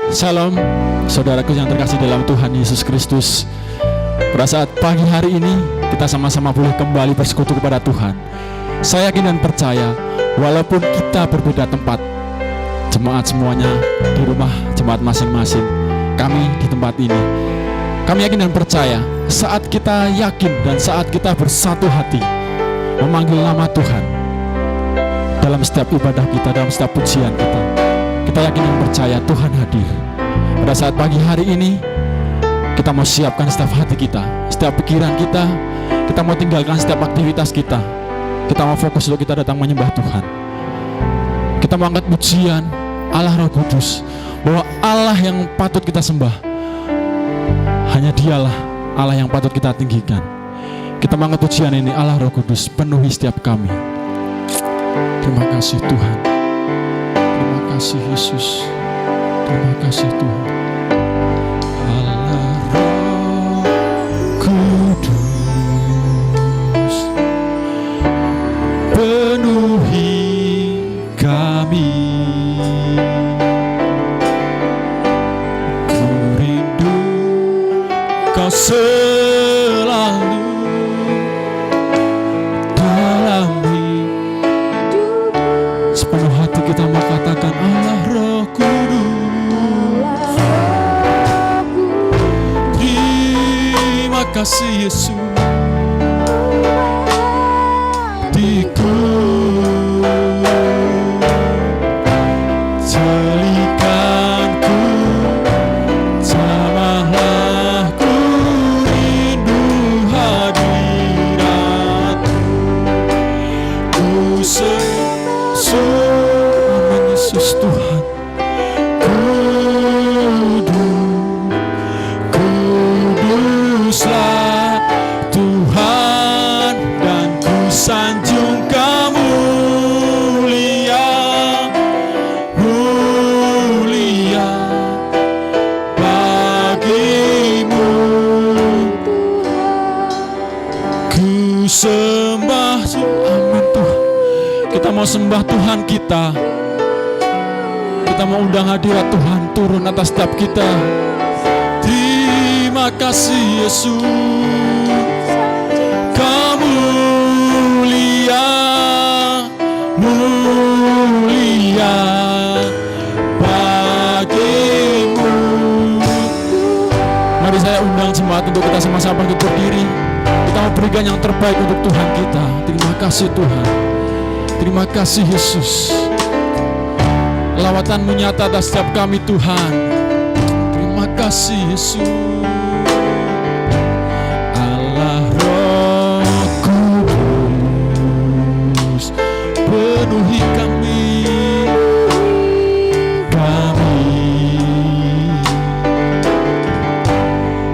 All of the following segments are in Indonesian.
Shalom, saudaraku yang terkasih dalam Tuhan Yesus Kristus. Pada saat pagi hari ini, kita sama-sama boleh kembali bersekutu kepada Tuhan. Saya yakin dan percaya, walaupun kita berbeda tempat, jemaat semuanya di rumah jemaat masing-masing, kami di tempat ini, kami yakin dan percaya, saat kita yakin dan saat kita bersatu hati memanggil nama Tuhan dalam setiap ibadah kita, dalam setiap pujian kita yakin dan percaya Tuhan hadir. Pada saat pagi hari ini, kita mau siapkan setiap hati kita, setiap pikiran kita mau tinggalkan setiap aktivitas kita mau fokus untuk kita datang menyembah Tuhan. Kita mau angkat pujian Allah Roh Kudus, bahwa Allah yang patut kita sembah, hanya Dialah Allah yang patut kita tinggikan. Kita mau angkat pujian ini, Allah Roh Kudus, penuhi setiap kami. Terima kasih Tuhan, terima kasih Yesus, terima kasih Tuhan. Allah Roh Kudus, penuhi kami. Ku rindu Kau selalu dalam hidup. Sepenuh hati kita mau katakan Allah Roh Kudus. Terima kasih Yesus. Diku jadikanku jamahlah, ku rindu hadirat-Mu. Ku amin Yesus Tuhan. Kuduslah Tuhan, dan ku sanjung Kamu mulia bagimu. Ku sembah, amin Tuhan. Kita mau sembah Tuhan kita mau undang hadirat Tuhan turun atas setiap kita. Terima kasih Yesus, Kamu mulia bagimu. Mari saya undang jemaat untuk kita sama-sama untuk berdiri. Kita mau berikan yang terbaik untuk Tuhan kita. Terima kasih Tuhan, terima kasih Yesus. Lawatan-Mu nyata atas setiap kami Tuhan. Terima kasih Yesus. Allah Roh Kudus, penuhi kami.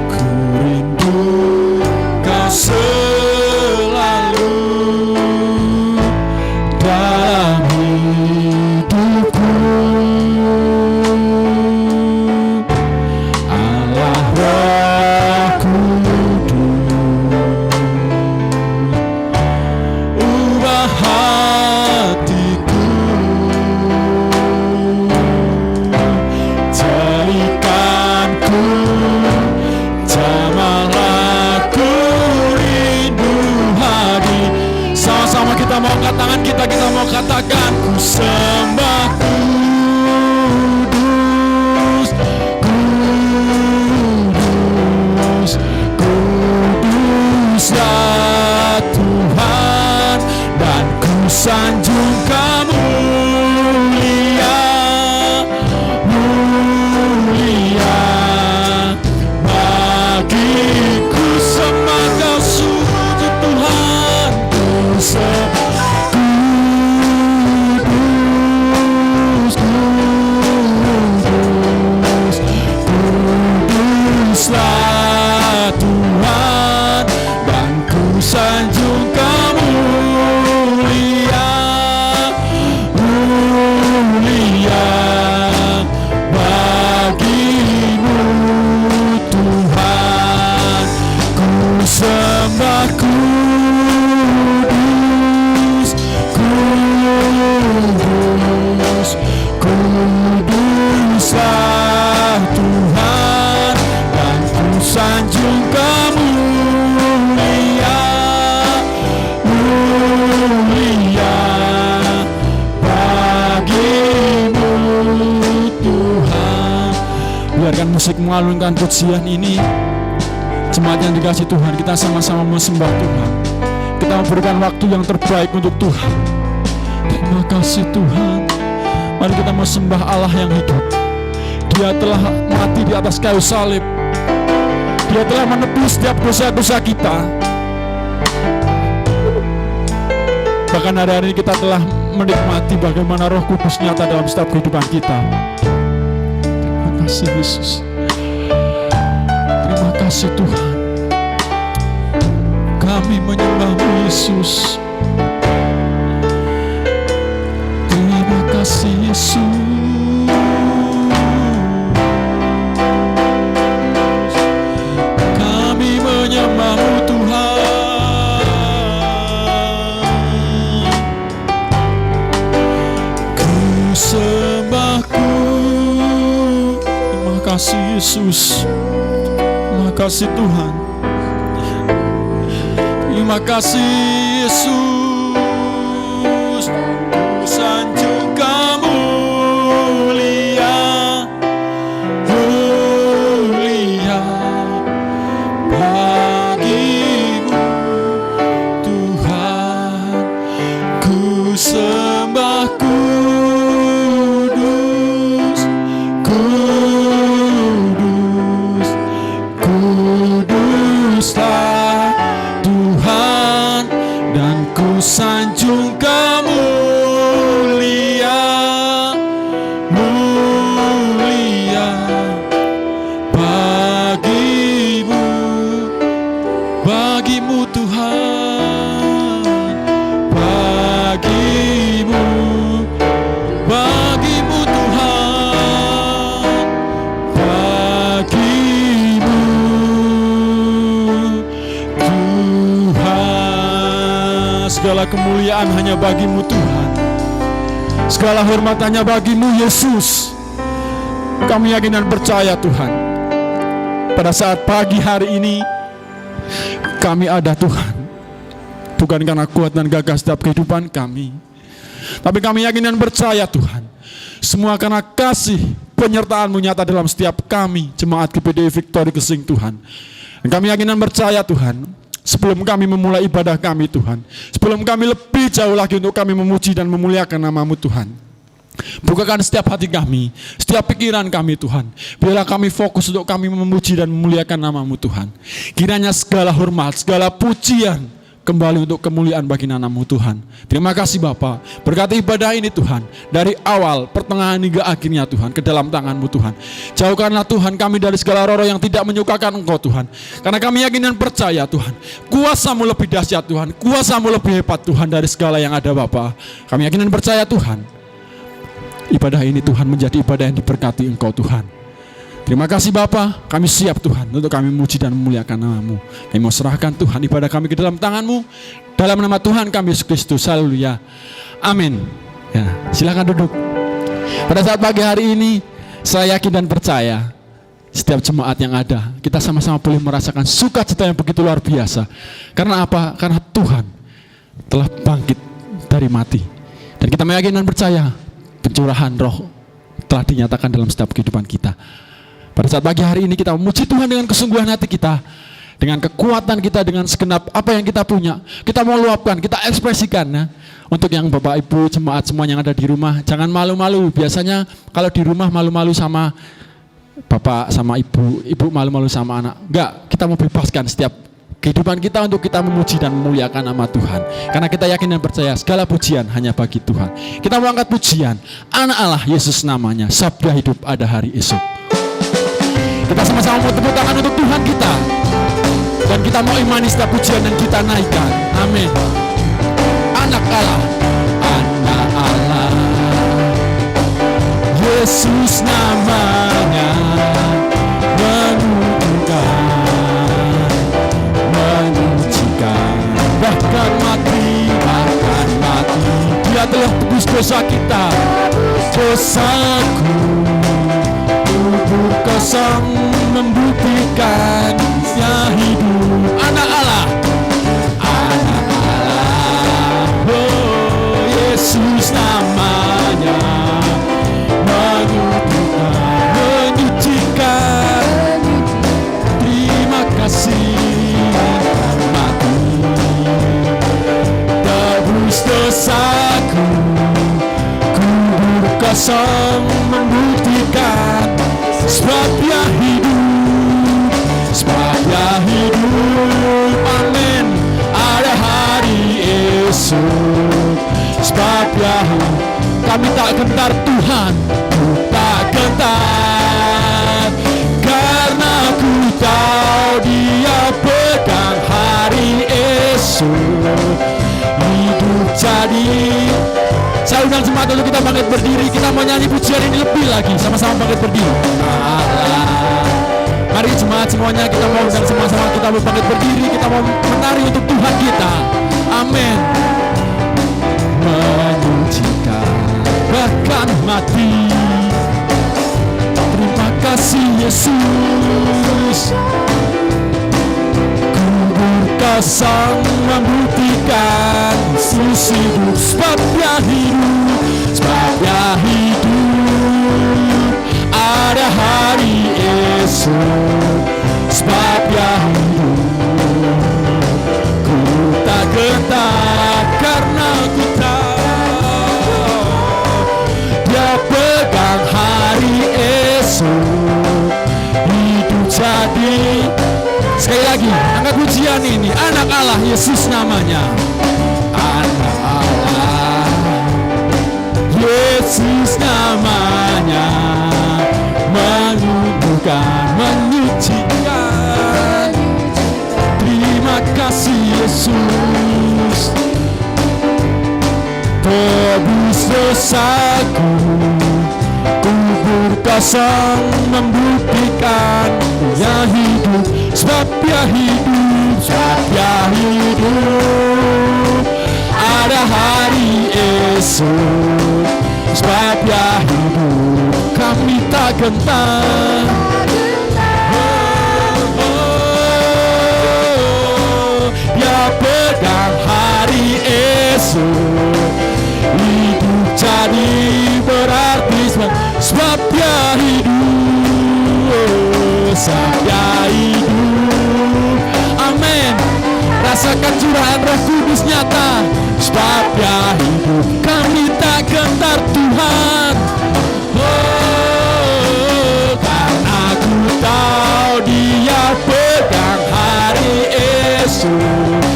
Ku rindu Kau selalu dalam hidupku. Kita mau katakan, ku sembah Kudus, Kudus, Kuduslah Tuhan, dan ku sanjung Kamu mulia bagiku. Sembah Kau sujud Tuhan, ku Kuduslah Tuhan, dan ku sanjung Kamu mulia bagimu Tuhan. Ku sembah Kudus, Kudus, Kuduslah mengalunkan musik, mengalunkan pujian ini, jemaat yang dikasihi Tuhan, kita sama-sama sembah Tuhan. Kita memberikan waktu yang terbaik untuk Tuhan. Terima kasih Tuhan. Mari kita sembah Allah yang hidup. Dia telah mati di atas kayu salib. Dia telah menebus setiap dosa-dosa kita. Bahkan hari ini kita telah menikmati bagaimana Roh Kudus nyata dalam setiap kehidupan kita. Terima kasih Yesus. Terima kasih Tuhan. Kami menyembah-Mu Yesus. Terima kasih Yesus. Kami menyembah-Mu Tuhan. Ku sembah-Ku. Terima kasih Yesus. Terima kasih Tuhan. Terima kasih Yesus. Ku sanjung Kamu mulia, mulia bagi-Mu Tuhan. Ku sembah kudus, kudus, kuduslah Tuhan, dan ku sanjung Kamu mulia, mulia bagi-Mu, bagi-Mu Tuhan, bagi-Mu, bagi-Mu Tuhan, bagi-Mu Tuhan. Segala kemuliaan hanya bagi-Mu Tuhan. Segala hormat hanya bagi-Mu Yesus. Kami yakin dan percaya Tuhan, pada saat pagi hari ini kami ada Tuhan, bukan karena kuat dan gagah setiap kehidupan kami, tapi kami yakin dan percaya Tuhan, semua karena kasih penyertaan-Mu nyata dalam setiap kami, jemaat GPDI Victory Gesing Tuhan. Dan kami yakin dan percaya Tuhan, sebelum kami memulai ibadah kami Tuhan, sebelum kami lebih jauh lagi untuk kami memuji dan memuliakan nama-Mu Tuhan, bukakan setiap hati kami, setiap pikiran kami Tuhan. Biarlah kami fokus untuk kami memuji dan memuliakan nama-Mu Tuhan. Kiranya segala hormat, segala pujian kembali untuk kemuliaan bagi nama-Mu Tuhan. Terima kasih Bapa. Berkati ibadah ini Tuhan, dari awal, pertengahan hingga akhirnya Tuhan, ke dalam tangan-Mu Tuhan. Jauhkanlah Tuhan kami dari segala roh-roh yang tidak menyukakan Engkau Tuhan. Karena kami yakin dan percaya Tuhan, kuasa-Mu lebih dahsyat Tuhan, kuasa-Mu lebih hebat Tuhan dari segala yang ada Bapa. Kami yakin dan percaya Tuhan, ibadah ini Tuhan menjadi ibadah yang diberkati Engkau Tuhan. Terima kasih Bapa, kami siap Tuhan untuk kami memuji dan memuliakan nama-Mu. Kami mau serahkan Tuhan ibadah kami ke dalam tangan-Mu, dalam nama Tuhan kami Yesus Kristus. Haleluya. Amin. Ya, silakan duduk. Pada saat pagi hari ini, saya yakin dan percaya setiap jemaat yang ada, kita sama-sama boleh merasakan sukacita yang begitu luar biasa. Karena apa? Karena Tuhan telah bangkit dari mati. Dan kita meyakin dan percaya pencurahan roh telah dinyatakan dalam setiap kehidupan kita. Pada saat pagi hari ini kita memuji Tuhan dengan kesungguhan hati kita, dengan kekuatan kita, dengan segenap apa yang kita punya. Kita mau luapkan, kita ekspresikan ya. Untuk yang Bapak Ibu jemaat semua yang ada di rumah, jangan malu-malu. Biasanya kalau di rumah malu-malu sama Bapak sama Ibu, Ibu malu-malu sama anak. Enggak, kita mau bebaskan setiap kehidupan kita untuk kita memuji dan memuliakan nama Tuhan. Karena kita yakin dan percaya segala pujian hanya bagi Tuhan. Kita mau angkat pujian, Anak Allah Yesus namanya, sabda hidup ada hari esok. Kita sama-sama mau tepuk tangan untuk Tuhan kita, dan kita mau imani setiap pujian dan kita naikkan. Amin. Anak Allah, Anak Allah, Yesus namanya, menuntutkan, menyucikan, bahkan mati, Dia telah tebus dosa kita, dosaku kubur kosong membuktikan Dia hidup. Anak Allah, Anak Allah, oh Yesus namanya, menyucikan, menyucikan, kosong membuktikan sebab Dia hidup, sebab Dia hidup. Amin. Ada hari esok sebab Dia hidup. Kami tak gentar Tuhan, ku tak gentar, karena ku tahu Dia pegang hari esok. Hidup jadi. Saya undang jemaat dulu, kita bangkit berdiri. Kita mau nyanyi pujian ini lebih lagi. Sama-sama bangkit berdiri. Mari jemaat semuanya, kita mau undang sama-sama, kita mau bangkit berdiri. Kita mau menari untuk Tuhan kita. Amin. Menyucikan bahkan mati. Terima kasih Yesus. Kosong membuktikan Yesus hidup, sebab Dia hidup, sebab Dia hidup. Ada hari esok sebab Dia hidup. Ku tak gentar karena ku tahu Dia pegang hari esok. Hidup jadi. Sekali lagi, angkat pujian ini. Anak Allah, Yesus namanya. Anak Allah, Yesus namanya. Menyembuhkan, menyucikan. Terima kasih Yesus. Tebus dosaku, kubur kosong membuktikan Dia hidup, sebab Dia hidup, sebab Dia hidup. Ada hari esok sebab Dia hidup. Kami tak gentar. Dia pegang hari esok. Hidup jadi berarti sebab Dia hidup, sebab Dia hidup. Amin. Rasakan curahan Roh Kudus nyata, sebab Dia hidup. Kami tak gentar Tuhan, karena ku tahu Dia pegang hari esok.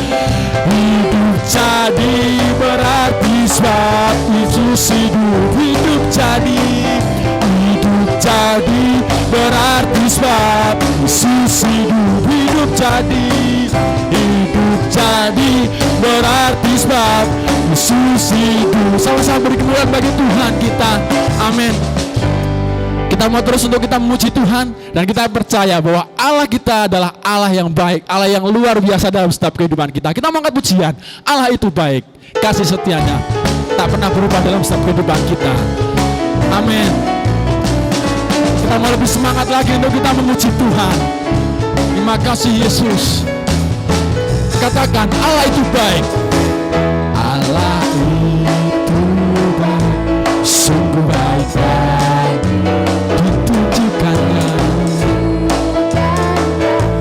Hidup jadi berarti sebab Yesus hidup. Hidup jadi, hidup jadi berarti sebab Yesus hidup. Hidup jadi, hidup jadi berarti sebab Yesus hidup. Sama-sama beri kemuliaan bagi Tuhan kita. Amin. Kita mau terus untuk kita memuji Tuhan, dan kita percaya bahwa Allah kita adalah Allah yang baik, Allah yang luar biasa dalam setiap kehidupan kita. Kita mau angkat pujian. Allah itu baik, kasih setianya tak pernah berubah dalam setiap kehidupan kita. Amin. Kita mau lebih semangat lagi untuk kita memuji Tuhan. Terima kasih Yesus. Katakan, Allah itu baik. Allah itu baik, sungguh baik-baik ditunjukkannya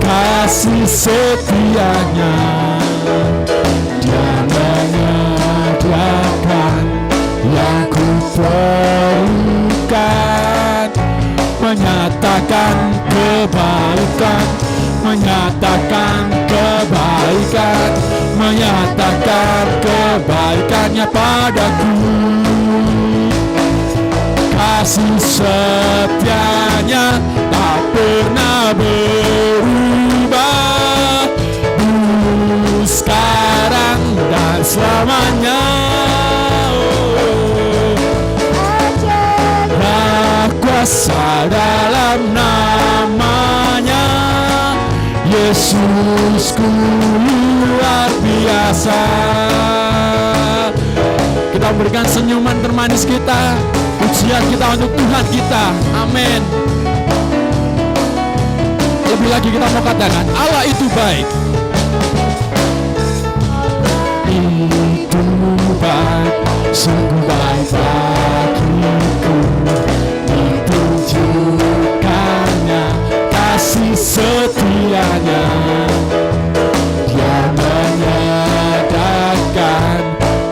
kasih setianya. Dia menyediakan yang ku perlukan, menyatakan kebaikan, menyatakan kebaikan, menyatakan kebaikannya padaku. Kasih setianya tak pernah berubah, dulu, sekarang, dan selamanya. Kuasa dalam namanya, Yesusku luar biasa. Kita berikan senyuman termanis kita, pujian kita untuk Tuhan kita. Amin. Lebih lagi kita mau katakan, Allah itu baik. Itu baik, sungguh baik bagiku. Ditunjukkannya kasih setianya. Dia menyediakan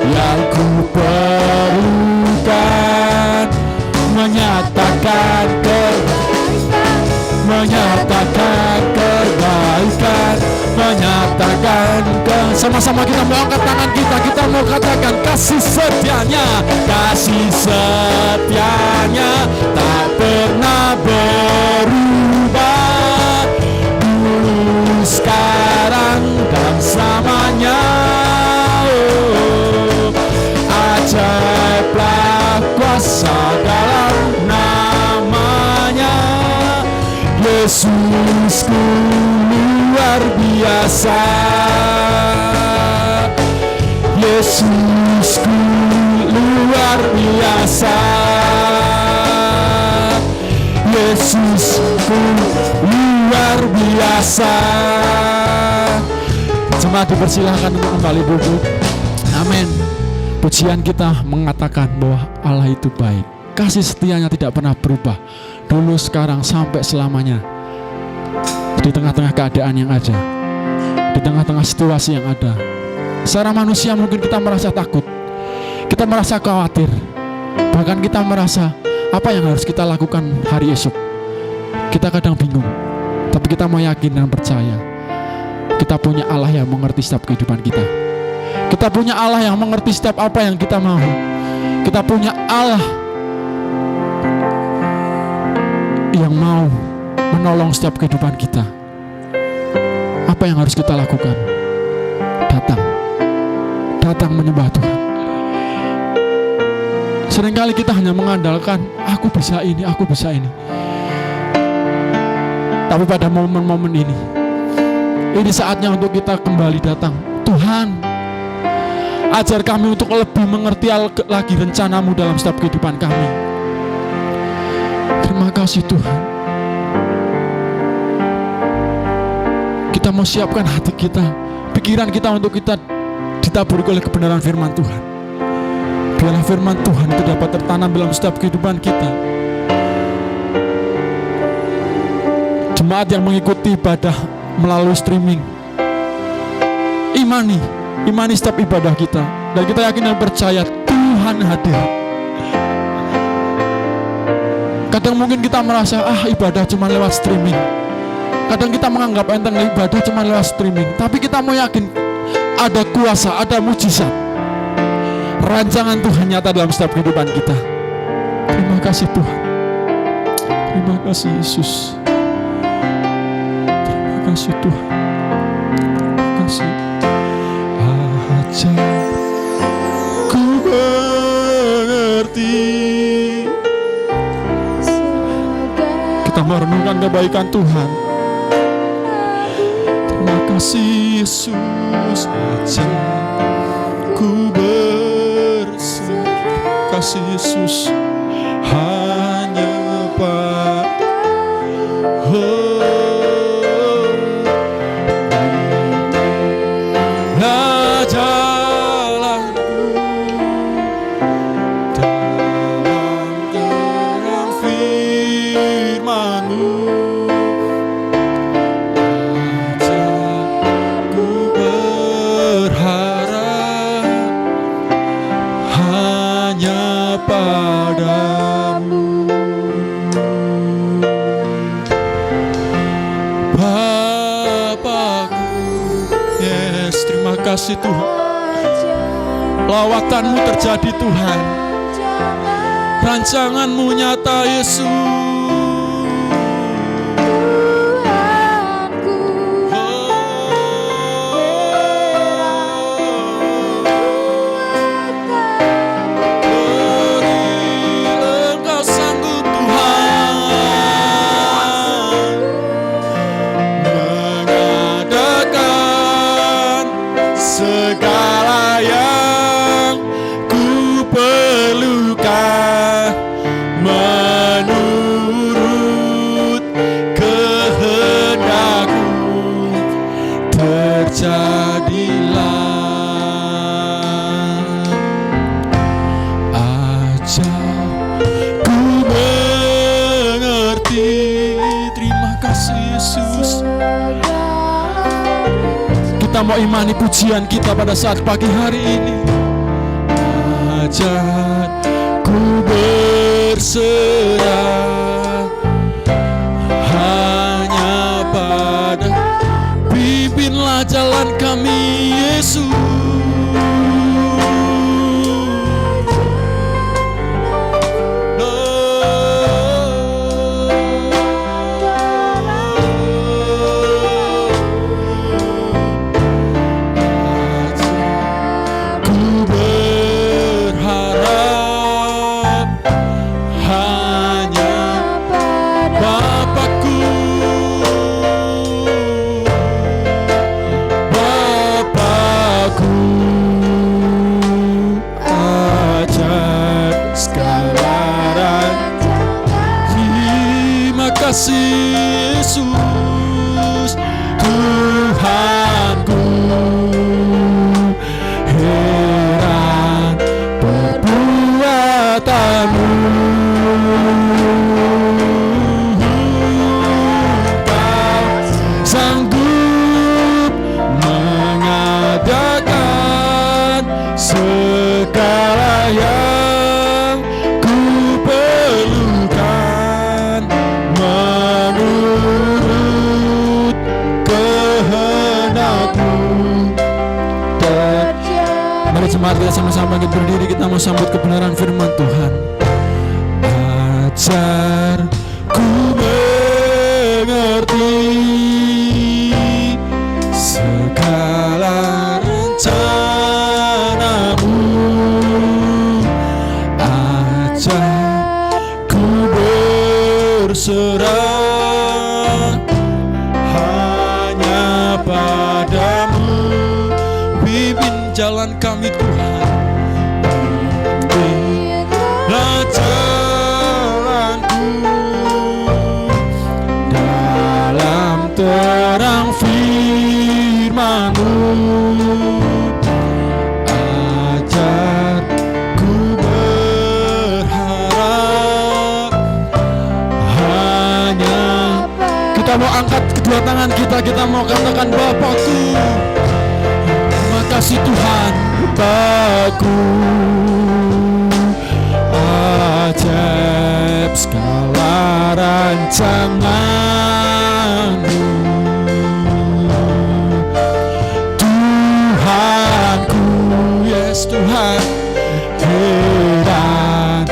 yang ku perlukan, Sama-sama kita mau angkat tangan kita mau katakan kasih setianya tak pernah berubah, dulu, sekarang, dan selamanya. Ajaiblah kuasa dalam namanya, Yesusku luar biasa, Yesusku luar biasa, Yesusku luar biasa. Jemaat dipersilahkan untuk kembali duduk. Amin. Pujian kita mengatakan bahwa Allah itu baik, kasih setianya tidak pernah berubah, dulu, sekarang, sampai selamanya. Di tengah-tengah keadaan yang ada, di tengah-tengah situasi yang ada, secara manusia mungkin kita merasa takut, kita merasa khawatir, bahkan kita merasa apa yang harus kita lakukan hari esok. Kita kadang bingung, tapi kita mau yakin dan percaya kita punya Allah yang mengerti setiap kehidupan kita. Kita punya Allah yang mengerti setiap apa yang kita mau. Kita punya Allah yang mau menolong setiap kehidupan kita. Apa yang harus kita lakukan? Datang menyembah Tuhan. Seringkali kita hanya mengandalkan aku bisa ini. Tapi pada momen-momen ini saatnya untuk kita kembali datang. Tuhan, ajar kami untuk lebih mengerti lagi rencanamu dalam setiap kehidupan kami. Terima kasih Tuhan. Kita mau siapkan hati kita, pikiran kita untuk kita ditaburi oleh kebenaran firman Tuhan. Biarlah firman Tuhan itu dapat tertanam dalam setiap kehidupan kita. Jemaat yang mengikuti ibadah melalui streaming, imani setiap ibadah kita, dan kita yakin dan percaya Tuhan hadir. Kadang mungkin kita merasa ibadah cuma lewat streaming. Kadang kita menganggap enteng ibadah cuma lewat streaming. Tapi kita mau yakin ada kuasa, ada mujizat. Rancangan Tuhan nyata dalam setiap kehidupan kita. Terima kasih Tuhan. Terima kasih Yesus. Terima kasih Tuhan. Terima kasih. Ajar ku mengerti. Kita merenungkan kebaikan Tuhan. Terima kasih Yesus. Ajar ku berserah. Kasih Yesus hanya padamu, Bapakku. Yes, terima kasih Tuhan. Lawatanmu terjadi Tuhan, rancanganmu nyata Yesus. Segala yang ku perlukan menurut kehendakmu terjadilah. Ajar ku mengerti. Terima kasih Yesus. Kita mau imani pujian kita pada saat pagi hari ini. Ajar ku berserah hanya pada, pimpinlah jalan kami Yesus. kasih Yesus Tuhanku. Heran perbuatanmu, Kau sanggup mengadakan segala yang ku perlukan menurut kehendak-Mu. Mari jemaat kita sama-sama kita berdiri, kita mau sambut kebenaran firman Tuhan. Ajar ku mengerti segala rencana-Mu. Ajar ku berserah hanya padamu. Pimpin jalan kami Tuhan, pimpinlah jalanku dalam terang firman-Mu. Ajar ku berharap hanya. Kita mau angkat kedua tangan kita mau katakan Bapakku. Terima kasih Tuhan, Bapakku. Ajaib segala rancangan-Mu. Tuhanku, yes Tuhan. Heran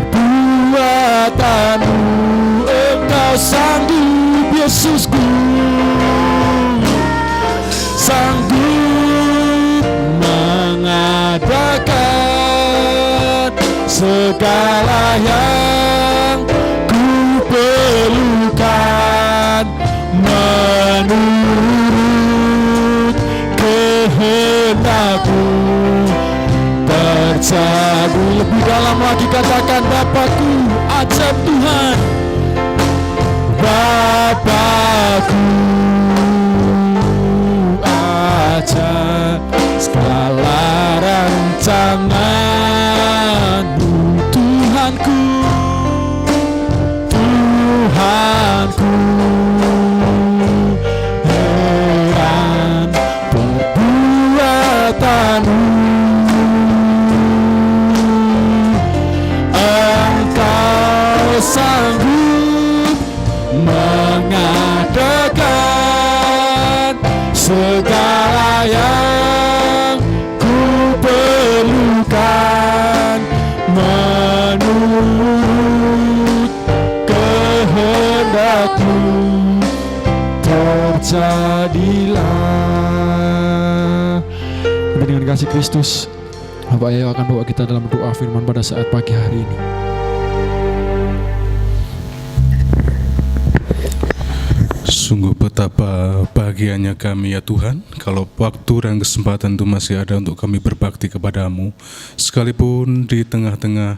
perbuatanmu, Engkau sanggup Yesusku, sanggup mengadakan segala yang ku perlukan menurut kehendak-Mu. Terjadi lebih dalam lagi, katakan Bapakku. Ajaib Tuhan, Bapakku. Ajaib segala rancangan-Mu. Tuhanku, Tuhanku. Heran perbuatanmu, Engkau sanggup mengadakan segala yang ku perlukan menurut kehendak-Mu. Terjadilah. Kita dengan kasih Kristus, Bapak Ayah akan bawa kita dalam doa firman pada saat pagi hari ini. Sungguh betapa bahagianya kami ya Tuhan, kalau waktu dan kesempatan itu masih ada untuk kami berbakti kepada-Mu, sekalipun di tengah-tengah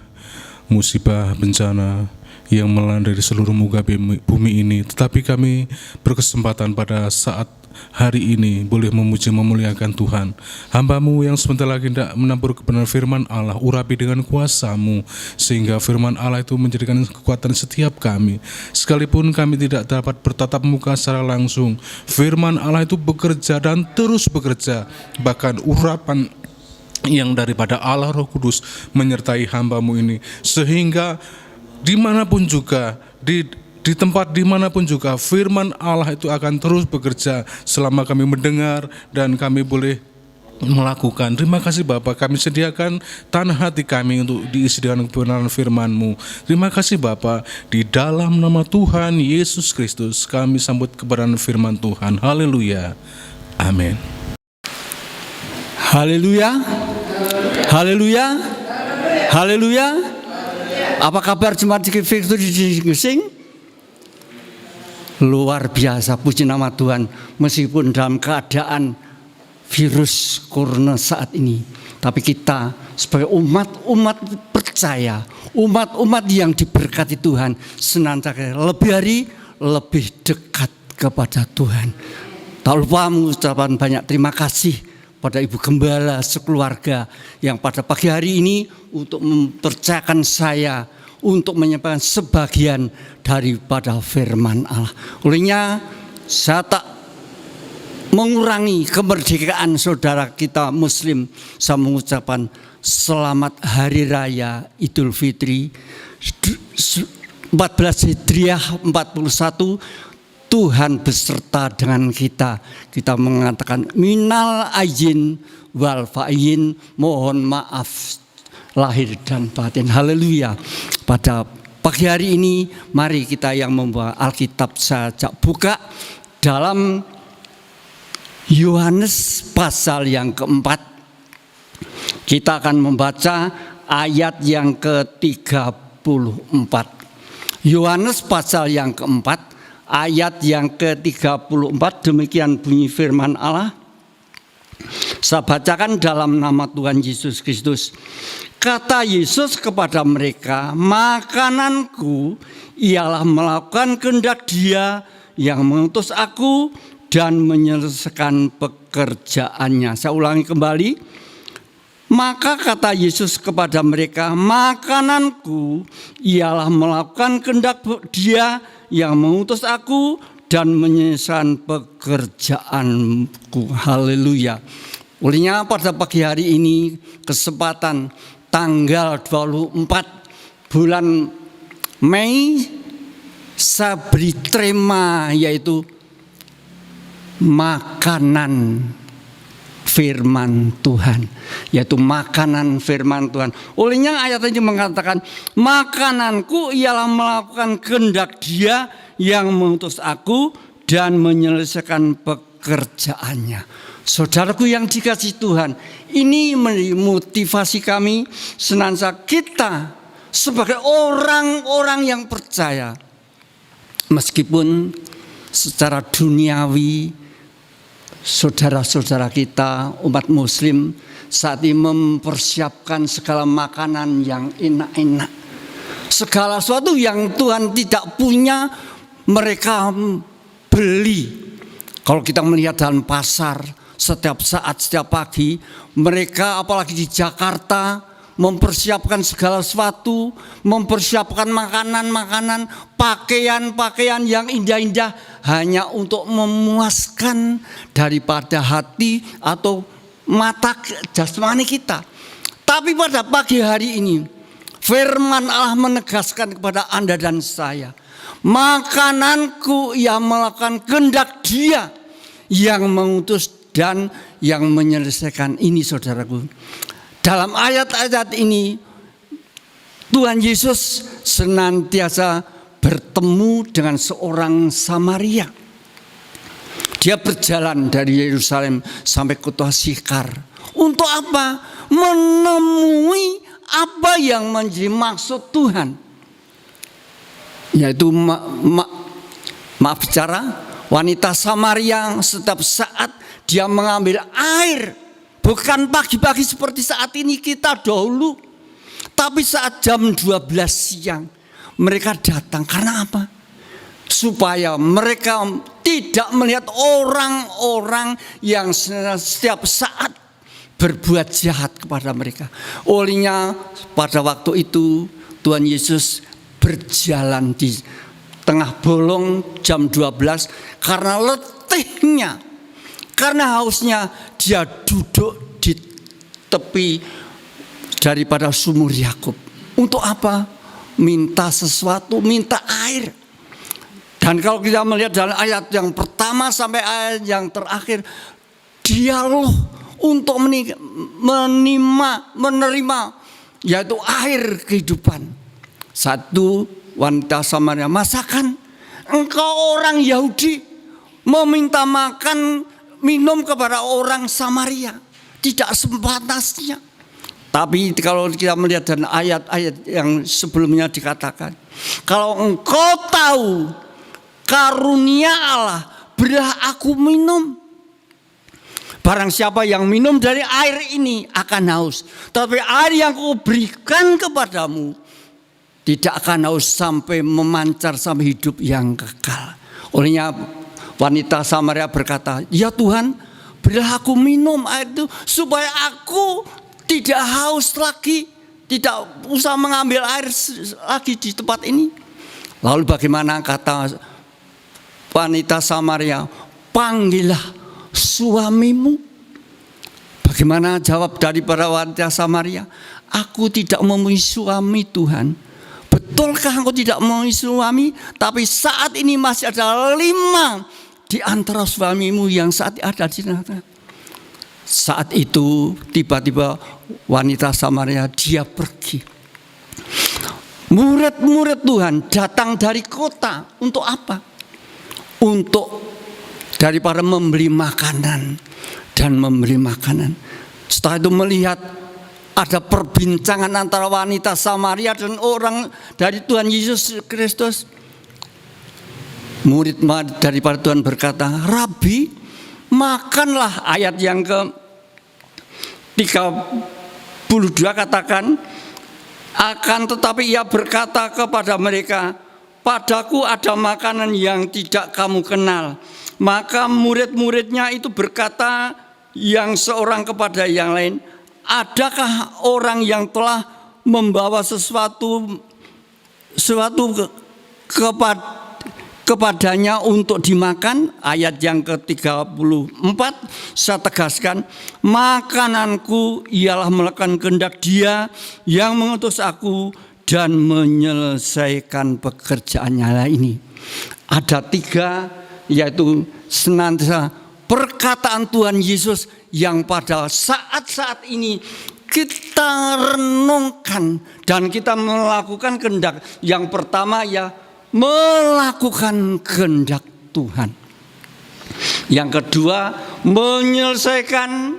musibah bencana yang melanda di seluruh muka bumi ini. Tetapi kami berkesempatan pada saat hari ini boleh memuji memuliakan Tuhan. Hamba-Mu yang sebentar lagi hendak menampur kebenaran firman Allah, urapi dengan kuasa-Mu, sehingga firman Allah itu menjadikan kekuatan setiap kami. Sekalipun kami tidak dapat bertatap muka secara langsung, firman Allah itu bekerja dan terus bekerja. Bahkan urapan yang daripada Allah Roh Kudus menyertai hamba-Mu ini, sehingga dimanapun juga, di tempat dimanapun juga, firman Allah itu akan terus bekerja selama kami mendengar dan kami boleh melakukan. Terima kasih Bapak, kami sediakan tanah hati kami untuk diisi dengan kebenaran firman-Mu. Terima kasih Bapak, di dalam nama Tuhan Yesus Kristus kami sambut kebenaran firman Tuhan. Haleluya, amin. Haleluya, haleluya, haleluya. Apa kabar jemaat Kristus di Gesing? Luar biasa, puji nama Tuhan. Meskipun dalam keadaan virus corona saat ini, tapi kita sebagai umat percaya, umat-umat yang diberkati Tuhan senantiasa lebih hari lebih dekat kepada Tuhan. Tak lupa mengucapkan banyak terima kasih pada Ibu Gembala sekeluarga yang pada pagi hari ini untuk mempercayakan saya untuk menyampaikan sebagian daripada firman Allah. Olehnya saya tak mengurangi kemerdekaan saudara kita Muslim. Saya mengucapkan selamat Hari Raya Idul Fitri 14 Hijriah 41. Tuhan beserta dengan kita. Kita mengatakan minal aizin wal faizin, mohon maaf lahir dan batin. Haleluya. Pada pagi hari ini mari kita yang membawa Alkitab saja buka dalam Yohanes pasal yang keempat. Kita akan membaca ayat yang ke-34. Yohanes pasal yang keempat ayat yang ke-34, demikian bunyi firman Allah. Saya bacakan dalam nama Tuhan Yesus Kristus. Kata Yesus kepada mereka, makananku ialah melakukan kehendak Dia yang mengutus aku dan menyelesaikan pekerjaannya. Saya ulangi kembali. Maka kata Yesus kepada mereka, makananku ialah melakukan kehendak Dia yang mengutus aku dan menyelesaikan pekerjaanku. Haleluya. Olehnya pada pagi hari ini kesempatan tanggal 24 bulan Mei saya beri tema yaitu makanan firman Tuhan, yaitu makanan firman Tuhan. Olehnya ayat ini mengatakan, makananku ialah melakukan kehendak Dia yang mengutus aku dan menyelesaikan pekerjaannya. Saudaraku yang dikasihi Tuhan, ini motivasi kami senantiasa kita sebagai orang-orang yang percaya, meskipun secara duniawi saudara-saudara kita umat muslim saat ini mempersiapkan segala makanan yang enak-enak, segala sesuatu yang Tuhan tidak punya mereka beli. Kalau kita melihat dalam pasar setiap saat, setiap pagi, mereka apalagi di Jakarta mempersiapkan segala sesuatu, mempersiapkan makanan-makanan, pakaian-pakaian yang indah-indah hanya untuk memuaskan daripada hati atau mata jasmani kita. Tapi pada pagi hari ini firman Allah menegaskan kepada Anda dan saya, makananku yang melakukan kehendak Dia yang mengutus dan yang menyelesaikan. Ini saudaraku, dalam ayat-ayat ini Tuhan Yesus senantiasa bertemu dengan seorang Samaria. Dia berjalan dari Yerusalem sampai kota Sykhar. Untuk apa? Menemui apa yang menjadi maksud Tuhan, yaitu maaf bicara, wanita Samaria setiap saat dia mengambil air. Bukan pagi-pagi seperti saat ini kita dahulu, tapi saat jam 12 siang mereka datang. Karena apa? Supaya mereka tidak melihat orang-orang yang setiap saat berbuat jahat kepada mereka. Olehnya pada waktu itu Tuhan Yesus berjalan di tengah bolong jam 12 karena letihnya, karena hausnya, dia duduk di tepi daripada sumur Yakub. Untuk apa? Minta sesuatu, minta air. Dan kalau kita melihat dalam ayat yang pertama sampai ayat yang terakhir, dialog untuk menerima yaitu air kehidupan. Satu, wanita Samaria, masakan engkau orang Yahudi meminta makan minum kepada orang Samaria, tidak sepantasnya. Tapi kalau kita melihat dan ayat-ayat yang sebelumnya dikatakan, kalau engkau tahu karunia Allah, berilah aku minum. Barang siapa yang minum dari air ini akan haus. Tapi air yang kuberikan kepadamu tidak akan haus sampai memancar sampai hidup yang kekal. Olehnya wanita Samaria berkata, ya Tuhan, berilah aku minum air itu supaya aku tidak haus lagi, tidak usah mengambil air lagi di tempat ini. Lalu bagaimana kata wanita Samaria? Panggillah suamimu. Bagaimana jawab daripada wanita Samaria? Aku tidak mempunyai suami, Tuhan. Betulkah engkau tidak mempunyai suami? Tapi saat ini masih ada 5 di antara suamimu yang saat ada di sana. Saat itu tiba-tiba wanita Samaria dia pergi. Murid-murid Tuhan datang dari kota untuk apa? Untuk daripada membeli makanan dan memberi makanan. Setelah itu melihat ada perbincangan antara wanita Samaria dan orang dari Tuhan Yesus Kristus. Murid daripada Tuhan berkata, Rabi, makanlah. Ayat yang ke-32 katakan, akan tetapi ia berkata kepada mereka, padaku ada makanan yang tidak kamu kenal. Maka murid-muridnya itu berkata yang seorang kepada yang lain, adakah orang yang telah membawa sesuatu kepadanya untuk dimakan? Ayat yang ke-34 saya tegaskan, makananku ialah melakukan kehendak Dia yang mengutus aku dan menyelesaikan pekerjaannya. Ini ada 3, yaitu senantiasa perkataan Tuhan Yesus yang pada saat-saat ini kita renungkan dan kita melakukan kehendak. Yang pertama ya melakukan kehendak Tuhan. Yang kedua menyelesaikan.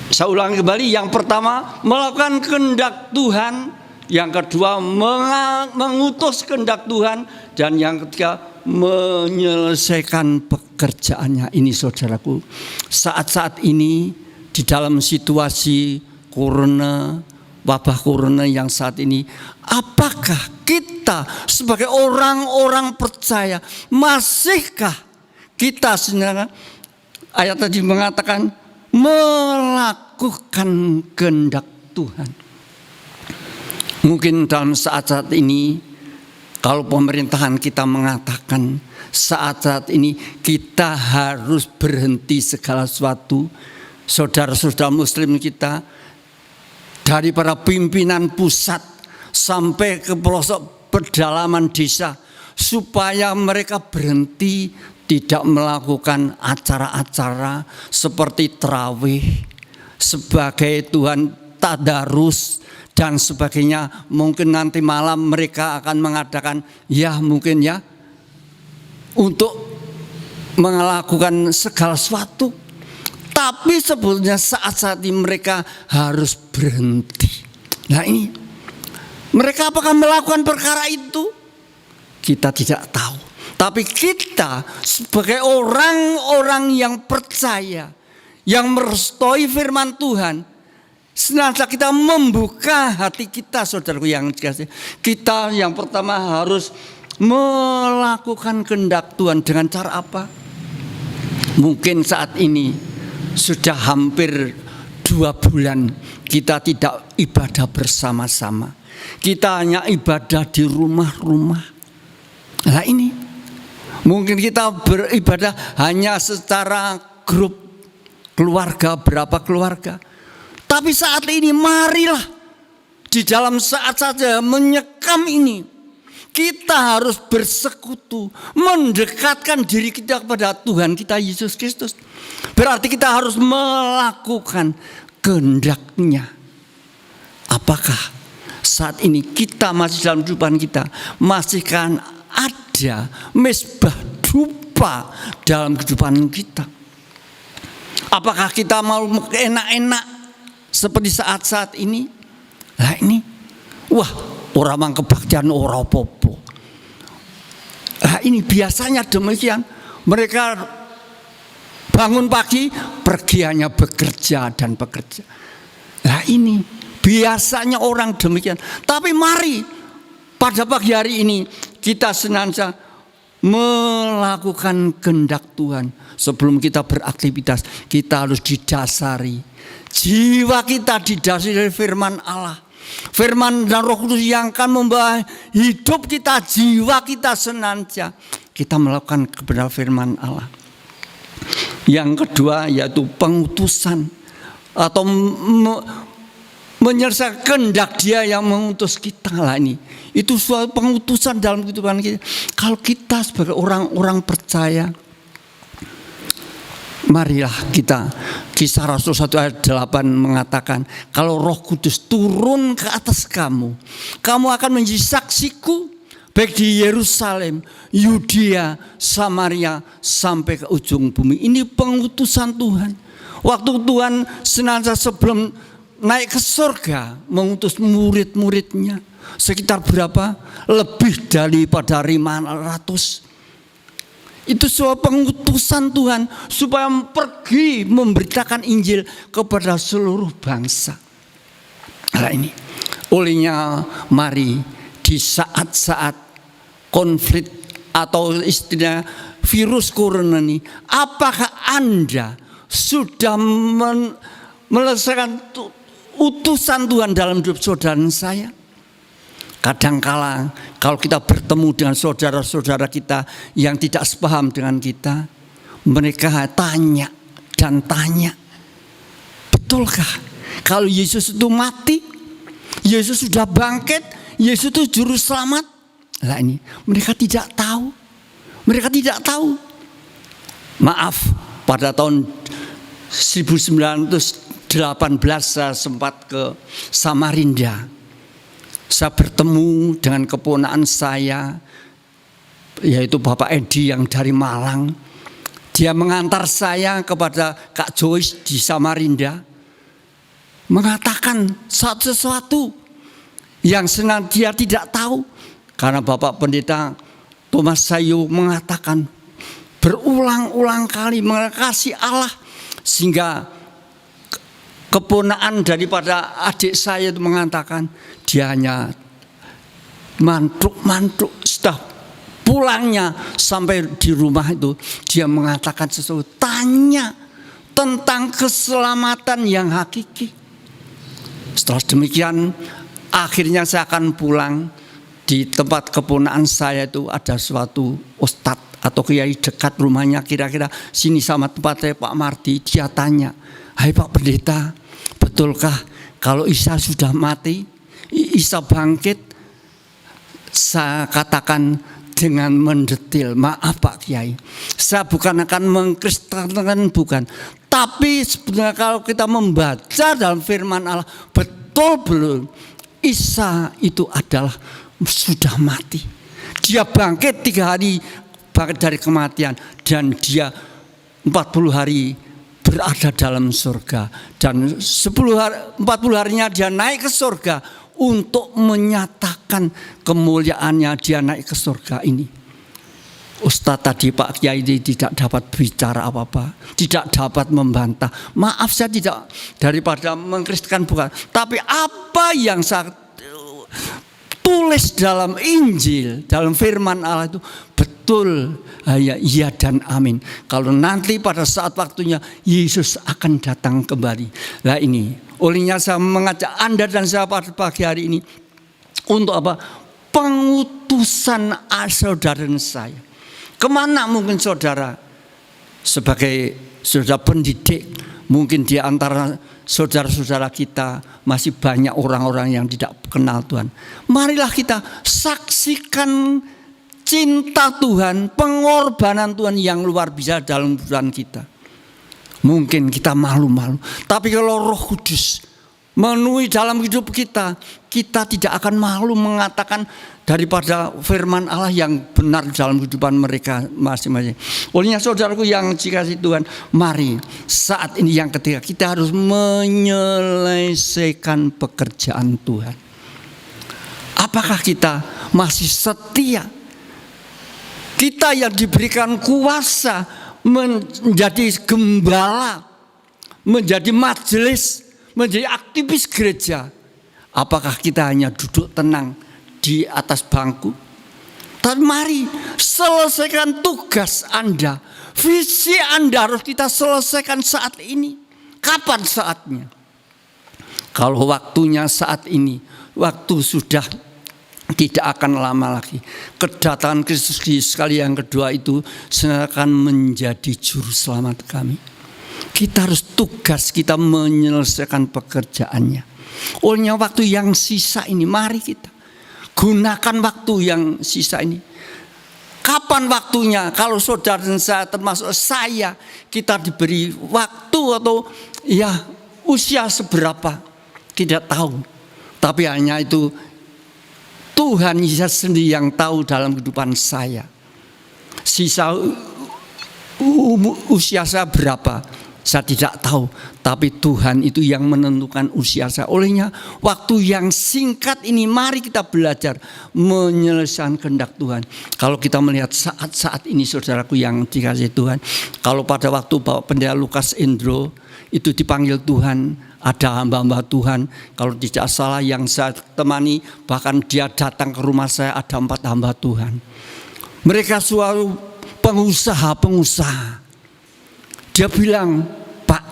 Saya ulangi kembali, yang pertama melakukan kehendak Tuhan, yang kedua mengutus kehendak Tuhan, dan yang ketiga menyelesaikan pekerjaannya. Ini saudaraku, saat-saat ini di dalam situasi corona, wabah corona yang saat ini, apakah kita sebagai orang-orang percaya, masihkah kita sebenarnya ayat tadi mengatakan melakukan kehendak Tuhan? Mungkin dalam saat-saat ini, kalau pemerintahan kita mengatakan saat-saat ini kita harus berhenti segala sesuatu, saudara-saudara muslim kita dari para pimpinan pusat sampai ke pelosok pedalaman desa, supaya mereka berhenti tidak melakukan acara-acara seperti tarawih, sebagai Tuhan tadarus dan sebagainya. Mungkin nanti malam mereka akan mengadakan ya mungkin ya untuk melakukan segala sesuatu. Tapi sebetulnya saat-saat ini mereka harus berhenti. Nah ini, mereka apakah melakukan perkara itu? Kita tidak tahu. Tapi kita sebagai orang-orang yang percaya, yang merestui firman Tuhan, senantiasa kita membuka hati kita, saudaraku yang dikasihi. Kita yang pertama harus melakukan kehendak Tuhan dengan cara apa? Mungkin saat ini sudah hampir 2 bulan kita tidak ibadah bersama-sama. Kita hanya ibadah di rumah-rumah. Nah ini, mungkin kita beribadah hanya secara grup keluarga, berapa keluarga. Tapi saat ini marilah di dalam saat saja menyekam ini, kita harus bersekutu, mendekatkan diri kita kepada Tuhan kita Yesus Kristus. Berarti kita harus melakukan kehendak-Nya. Apakah saat ini kita masih dalam kehidupan kita, masihkan ada mezbah dupa dalam kehidupan kita? Apakah kita mau enak-enak seperti saat-saat ini? Nah ini, wah, orang mang kebaktian ora popo. Nah ini biasanya demikian. Mereka bangun pagi, pergi hanya bekerja dan bekerja. Nah ini biasanya orang demikian. Tapi mari pada pagi hari ini kita senantiasa melakukan kehendak Tuhan. Sebelum kita beraktivitas, kita harus didasari. Jiwa kita didasari dari firman Allah. Firman dan Roh Kudus yang akan membawa hidup kita, jiwa kita senantiasa kita melakukan kebenaran firman Allah. Yang kedua yaitu pengutusan atau menyelesaikan kehendak Dia yang mengutus kita lah ini. Itu suatu pengutusan dalam kehidupan kita. Kalau kita sebagai orang-orang percaya, marilah kita. Kisah Rasul 1 ayat 8 mengatakan, kalau Roh Kudus turun ke atas kamu, kamu akan menjadi saksiku baik di Yerusalem, Yudea, Samaria sampai ke ujung bumi. Ini pengutusan Tuhan. Waktu Tuhan senantiasa sebelum naik ke surga mengutus murid-muridnya, sekitar berapa? Lebih daripada 500. Itu sebuah pengutusan Tuhan supaya pergi memberitakan Injil kepada seluruh bangsa. Nah ini, olehnya mari di saat-saat konflik atau istilah virus corona ini, apakah Anda sudah melesaikan utusan Tuhan dalam hidup saudara saya? Kadangkala kalau kita bertemu dengan saudara-saudara kita yang tidak sepaham dengan kita, mereka tanya dan tanya, betulkah kalau Yesus itu mati, Yesus sudah bangkit, Yesus itu juru selamat? Lah ini mereka tidak tahu. Mereka tidak tahu. Maaf, pada tahun 1918 saya sempat ke Samarinda. Saya bertemu dengan keponakan saya, yaitu Bapak Edi yang dari Malang. Dia mengantar saya kepada Kak Joyce di Samarinda, mengatakan sesuatu yang senantiasa dia tidak tahu. Karena Bapak Pendeta Thomas Sayu mengatakan berulang-ulang kali mengasihi Allah, sehingga keponakan daripada adik saya itu mengatakan dia hanya mantuk-mantuk. Setelah pulangnya sampai di rumah itu dia mengatakan sesuatu, tanya tentang keselamatan yang hakiki. Setelah demikian akhirnya saya akan pulang. Di tempat keponakan saya itu ada suatu ustadz atau kiai dekat rumahnya, kira-kira sini sama tempat saya Pak Mardi. Dia tanya, hai Pak Pendeta, betulkah kalau Isa sudah mati, Isa bangkit? Saya katakan dengan mendetil, maaf Pak Kiai, saya bukan akan mengkristenkan, bukan. Tapi sebenarnya kalau kita membaca dalam firman Allah, betul belum Isa itu adalah sudah mati. Dia bangkit 3 hari bangkit dari kematian, dan dia 40 hari berada dalam surga, dan 40 harinya dia naik ke surga untuk menyatakan kemuliaannya. Dia naik ke surga ini. Ustadz tadi Pak Kiai tidak dapat bicara apa-apa, tidak dapat membantah. Maaf, saya tidak daripada mengkristenkan, bukan. Tapi apa yang saya tulis dalam Injil, dalam firman Allah itu betul, ya iya dan amin. Kalau nanti pada saat waktunya Yesus akan datang kembali. Nah ini, olehnya saya mengajak Anda dan saya pada pagi hari ini untuk apa? Pengutusan saudara saya. Kemana mungkin saudara sebagai saudara pendidik, mungkin di antara saudara-saudara kita masih banyak orang-orang yang tidak kenal Tuhan. Marilah kita saksikan cinta Tuhan, pengorbanan Tuhan yang luar biasa dalam kehidupan kita. Mungkin kita malu-malu, tapi kalau Roh Kudus memenuhi dalam hidup kita, kita tidak akan malu mengatakan daripada firman Allah yang benar dalam kehidupan mereka masing-masing. Olehnya saudaraku yang dikasihi Tuhan, mari saat ini yang ketiga, kita harus menyelesaikan pekerjaan Tuhan. Apakah kita masih setia? Kita yang diberikan kuasa menjadi gembala, menjadi majelis, menjadi aktivis gereja. Apakah kita hanya duduk tenang di atas bangku? Tapi mari selesaikan tugas Anda. Visi Anda harus kita selesaikan saat ini. Kapan saatnya? Kalau waktunya saat ini, waktu sudah tidak akan lama lagi. Kedatangan Kristus sekali yang kedua itu akan menjadi juru selamat kami. Kita harus tugas kita menyelesaikan pekerjaannya. Olehnya waktu yang sisa ini, mari kita gunakan waktu yang sisa ini. Kapan waktunya? Kalau saudara dan saya, termasuk saya, kita diberi waktu atau ya usia seberapa, tidak tahu. Tapi hanya itu Tuhan Yesus sendiri yang tahu dalam kehidupan saya. Sisa usia saya berapa, saya tidak tahu. Tapi Tuhan itu yang menentukan usia saya. Olehnya waktu yang singkat ini mari kita belajar menyelesaikan kehendak Tuhan. Kalau kita melihat saat-saat ini saudaraku yang dikasihi Tuhan. Kalau pada waktu Bapak Pendeta Lukas Endro itu dipanggil Tuhan, ada hamba-hamba Tuhan. Kalau tidak salah yang saya temani, bahkan dia datang ke rumah saya, ada 4 hamba Tuhan. Mereka selalu pengusaha. Dia bilang, Pak,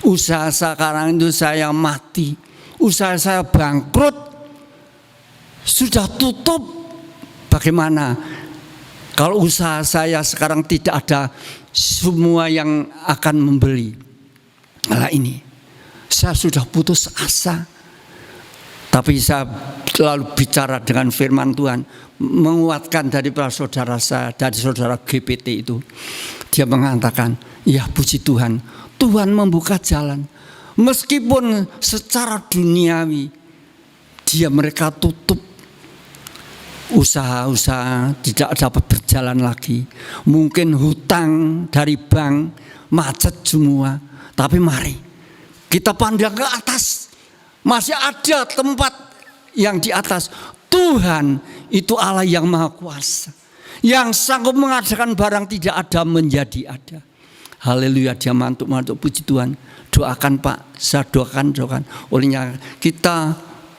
usaha sekarang itu saya mati, usaha saya bangkrut, sudah tutup. Bagaimana kalau usaha saya sekarang tidak ada semua yang akan membeli? Nah ini, saya sudah putus asa. Tapi saya selalu bicara dengan firman Tuhan, menguatkan daripada saudara saya, dari saudara GPT itu. Dia mengatakan, ya puji Tuhan, Tuhan membuka jalan. Meskipun secara duniawi mereka tutup, usaha-usaha tidak dapat berjalan lagi. Mungkin hutang dari bank macet semua. Tapi mari kita pandang ke atas. Masih ada tempat yang di atas. Tuhan itu Allah yang maha kuasa, yang sanggup mengadakan barang tidak ada menjadi ada. Haleluya, dia mantuk puji Tuhan. Doakan Pak, saya doakan. Olehnya kita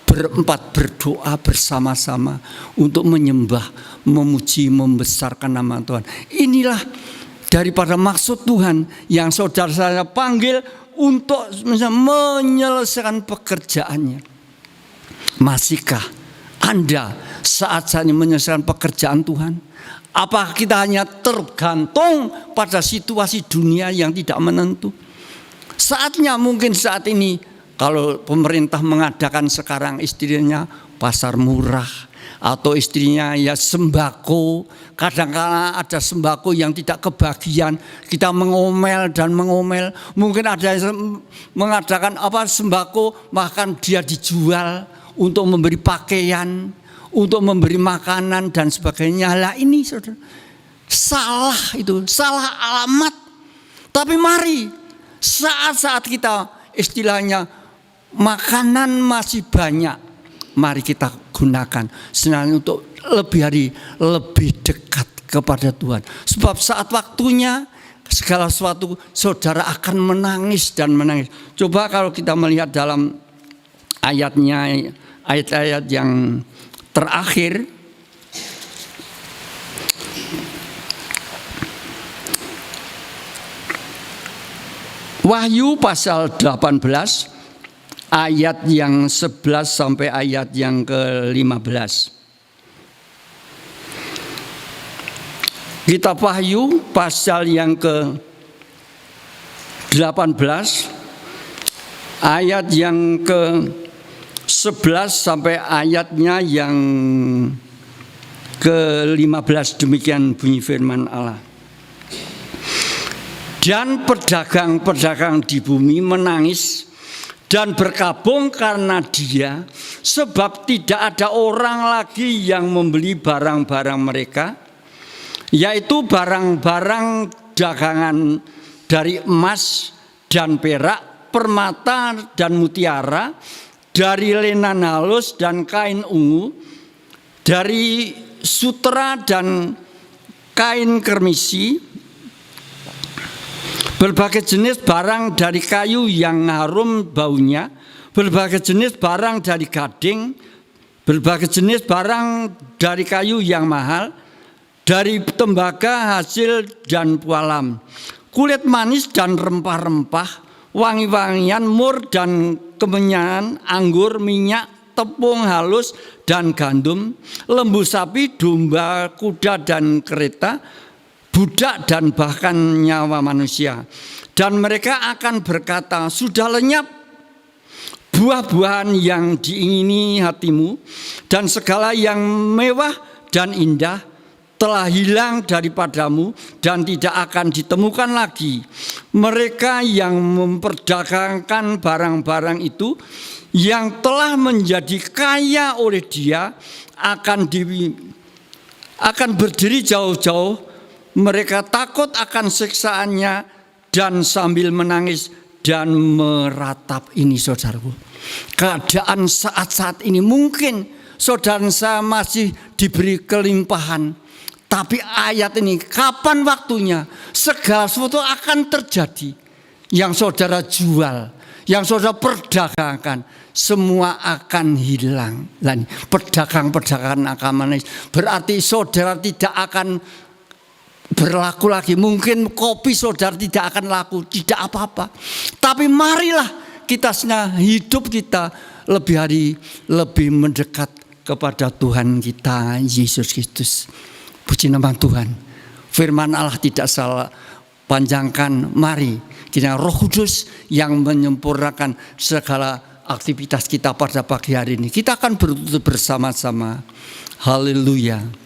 berempat berdoa bersama-sama untuk menyembah, memuji, membesarkan nama Tuhan. Inilah daripada maksud Tuhan yang saudara saya panggil untuk menyelesaikan pekerjaannya. Masihkah Anda saat ini menyelesaikan pekerjaan Tuhan? Apakah kita hanya tergantung pada situasi dunia yang tidak menentu? Saatnya mungkin saat ini kalau pemerintah mengadakan sekarang istilahnya pasar murah atau istrinya ya sembako. Kadang-kadang ada sembako yang tidak kebagian, kita mengomel. Mungkin ada yang mengadakan sembako, bahkan dia dijual untuk memberi pakaian, untuk memberi makanan dan sebagainya. Lah ini saudara, salah itu, salah alamat. Tapi mari saat-saat kita istilahnya makanan masih banyak, mari kita gunakan sebenarnya untuk lebih dekat kepada Tuhan. Sebab saat waktunya segala sesuatu saudara akan menangis dan menangis. Coba kalau kita melihat dalam ayat-ayat yang terakhir, Wahyu pasal 18 ayat yang 11 sampai ayat yang ke-15. Kitab Wahyu pasal yang ke-18 ayat yang ke-11 sampai ayatnya yang ke-15, demikian bunyi firman Allah. Dan pedagang-pedagang di bumi menangis dan berkabung karena dia, sebab tidak ada orang lagi yang membeli barang-barang mereka, yaitu barang-barang dagangan dari emas dan perak, permata dan mutiara, dari lenan halus dan kain ungu, dari sutera dan kain kermisi, berbagai jenis barang dari kayu yang harum baunya, berbagai jenis barang dari gading, berbagai jenis barang dari kayu yang mahal, dari tembaga, hasil dan pualam, kulit manis dan rempah-rempah, wangi-wangian, mur dan kemenyan, anggur, minyak, tepung halus dan gandum, lembu sapi, domba, kuda dan kereta, budak dan bahkan nyawa manusia. Dan mereka akan berkata, sudah lenyap buah-buahan yang diingini hatimu, dan segala yang mewah dan indah telah hilang daripadamu dan tidak akan ditemukan lagi. Mereka yang memperdagangkan barang-barang itu yang telah menjadi kaya oleh dia akan berdiri jauh-jauh. Mereka takut akan siksaannya dan sambil menangis dan meratap. Ini saudaraku, keadaan saat-saat ini mungkin saudara saya masih diberi kelimpahan. Tapi ayat ini, kapan waktunya segala sesuatu akan terjadi. Yang saudara jual, yang saudara perdagangkan, semua akan hilang. Pedagang-pedagang akan menangis. Berarti saudara tidak akan berlaku lagi. Mungkin kopi saudara tidak akan laku, tidak apa-apa. Tapi marilah kita hidup kita lebih mendekat kepada Tuhan kita Yesus Kristus. Puji nama Tuhan. Firman Allah tidak salah panjangkan. Mari kita Roh Kudus yang menyempurnakan segala aktivitas kita pada pagi hari ini. Kita akan bertutur bersama-sama. Haleluya.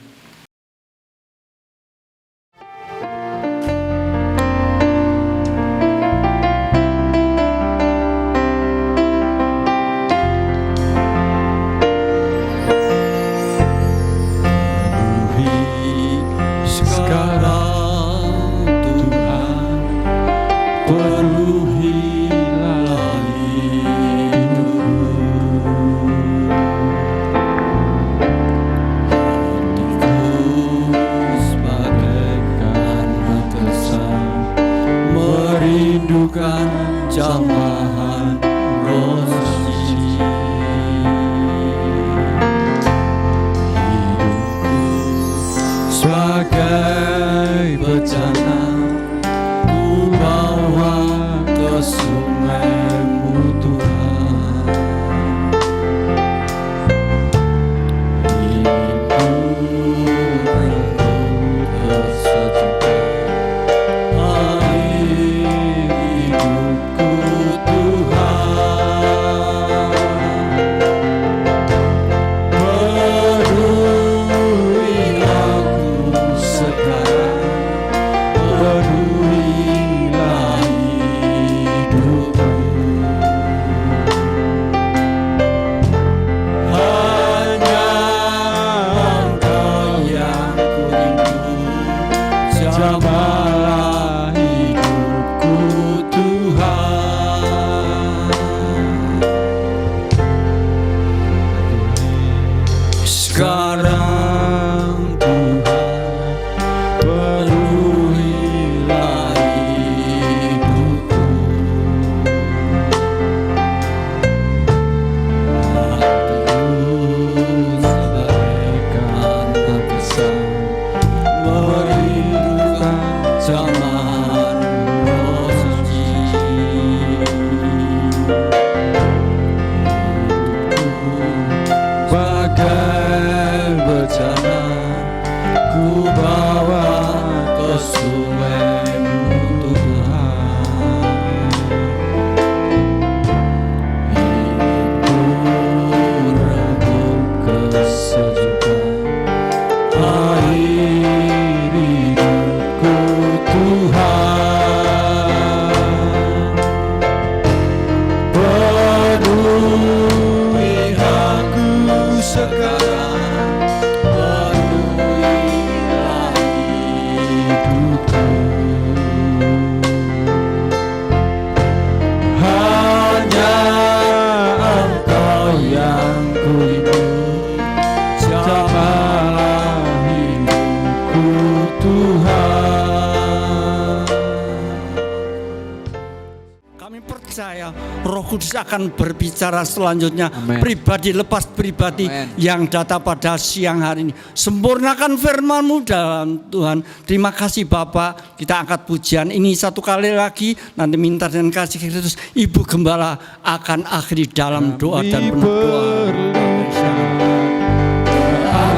Kudus akan berbicara selanjutnya. Amen. Pribadi lepas pribadi Amen. yang datang pada siang hari ini. Sempurnakan firman-Mu dalam Tuhan. Terima kasih Bapak. Kita angkat pujian ini satu kali lagi. Nanti minta dan kasih Kristus. Ibu Gembala akan akhiri dalam doa dan penuh doa.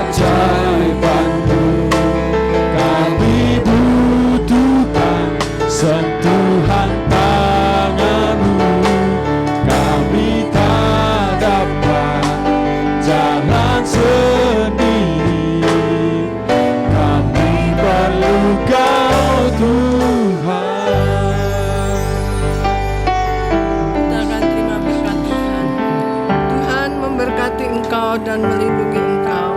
Keajaiban-Mu kami butuhkan, sentuhan tangan-Mu kami tak dapat jalan sendiri, kami perlu Kau Tuhan. Kita akan terima berkat Tuhan. Tuhan memberkati engkau dan melindungi engkau.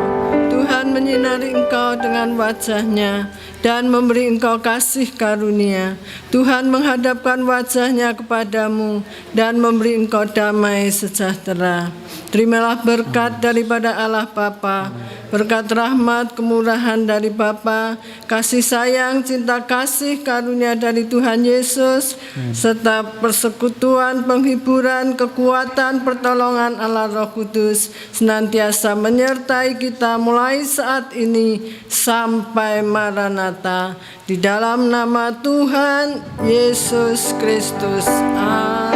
Tuhan menyinari engkau dengan wajah-Nya dan memberi engkau kasih karunia. Tuhan menghadapkan wajah-Nya kepadamu dan memberi engkau damai sejahtera. Terimalah berkat daripada Allah Bapa, berkat rahmat kemurahan dari Bapa, kasih sayang, cinta kasih karunia dari Tuhan Yesus, serta persekutuan, penghiburan, kekuatan, pertolongan Allah Roh Kudus senantiasa menyertai kita mulai saat ini sampai Maranatha, di dalam nama Tuhan Yesus Kristus. Amin.